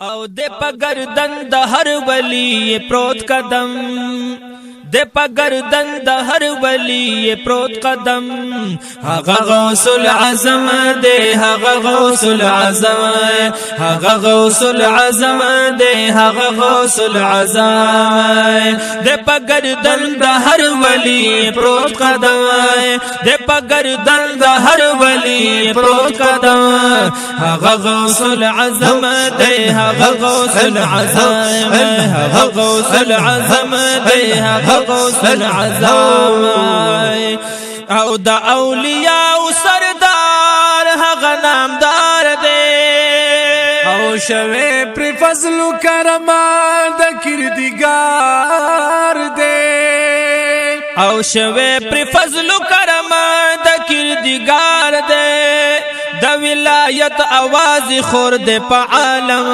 او د په گردن د هر ولی پروت قدم د په گردن د هر ولی پروت قدم هغه غوث العظم دی هغه غوث العظم هغه غوث العظم دی هغه غوث العظم د په گردن د هر ولی پروت قدم د په گردن د هر ولی پروت قدم هغه غوث العظم دی هغه غوث العظم هغه غوث العظم دی هغه غوث العظم او د اولیاء سردار هغه نامدار دی او شوه پر فضل و کرم د کردگار دی او شوه پر فضل و کرم د کردگار دی د ولایت आवाज خور د په عالم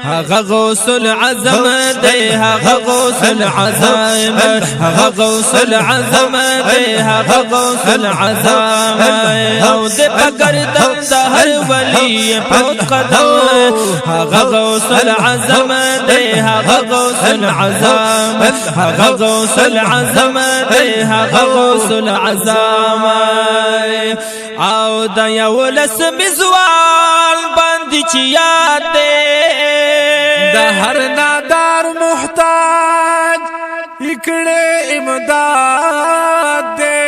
هغه غوث العظم دی هغه غوث العظم هغه غوث العظم دی هغه غوث العظم او د په گردن د هر ولی پروت قدم هغه غوث العظم دی هغه غوث العظم هغه غوث العظم دی هغه غوث العظم او د یو لس مزوال باندې چې یاد دی د هر نادار محتاج اکڑے امداد دی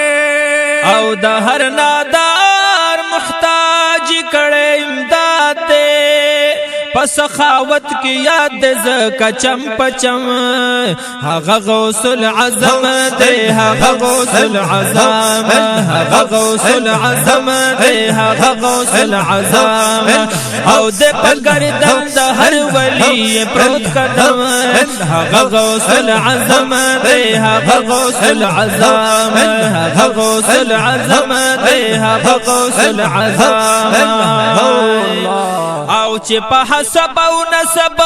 او د هر نادار محتاج اکڑے امداد دی پس سخاوت کی یاد زکا چم پچم هغه غوث العظم دی هغه غوث العظم هغه غوث العظم دی هغه غوث العظم او د پګردن د هر ولی پروت قدم هغه غوث العظم دی هغه غوث العظم هغه غوث العظم دی هغه غوث العظم او چې په حسب او نسب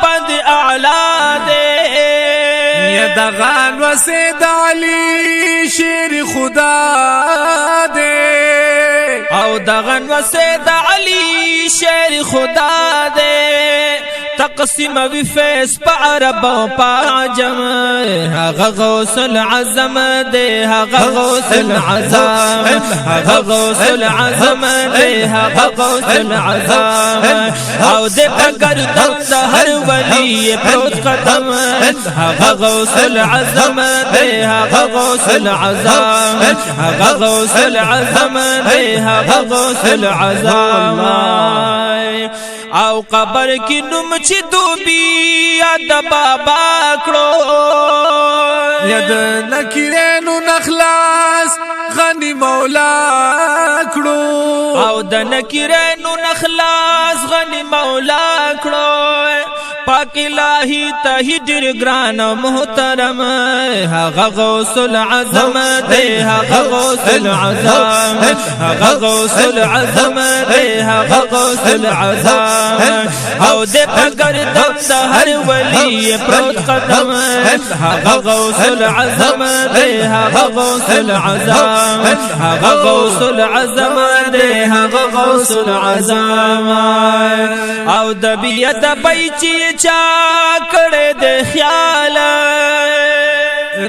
باندې اعلی دی یا دغان و سیدعلی شیر خدا دی او دغن و سیدعلی شیر خدا دی تقسیم وی فیس پا عرب و پا عجم هغه غوث العظم دی هغه غوث العظم هغه غوث العظم دی هغه غوث العظم او دی پا گردن د هر ولی پروت قدم هغه غوث العظم دی هغه غوث العظم هغه غوث العظم دی هغه غوث العظم او قبر کی نوم چې دوبی یاد بابا کړو ید نکیرینو نخلاص غنی مولا کړو او د نکیرینو نخلاص غنی مولا کړو پاک الہی ته ډیر ګران محترم هغه غوث العظم دی هغه غوث العظم هغه غوث العظم دی هغه غوث العظم او د پګردن د هر ولی پروت قدم هغه غوث العظم دی هغه غوث العظم هغه غوث العظم دی هغه غوث العظم او د بیت بیچی چا کړه د خیال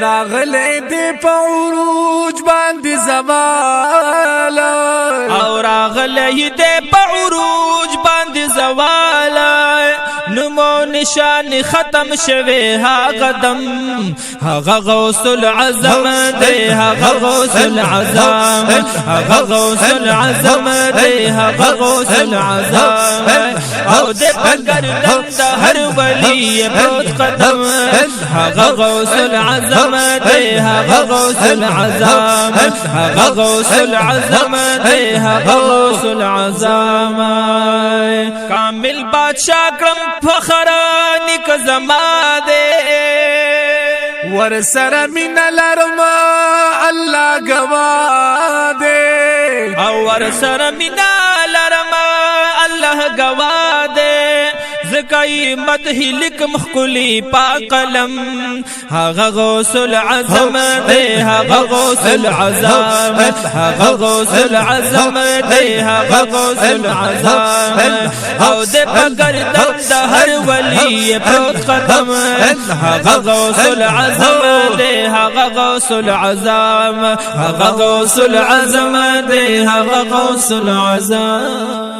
راغله د پعروج باندې زوال او راغله د پعروج باندې زوال نمو نشان ختم شوه ها قدم هغه غوث العظم دی هغه غوث العظم هغه غوث العظم دی هغه غوث العظم او د پګردن د هر ولی پروت قدم هغه غوث العظم دی هغه غوث العظم هغه غوث العظم دی هغه غوث العظم کامل بادشاہ کرم فخر نک زما دے ور سره من لرم الله گوا دے او ور سره من لرم الله گوا دے ز لکای مدح لکم خکلی پا قلم هغه غوث العظم دی هغه غوث العظم هغه غوث العظم دی هغه غوث العظم او د پګردن د هر ولی پروت قدم هغه غوث العظم دی هغه غوث العظم هغه غوث العظم دی هغه غوث العظم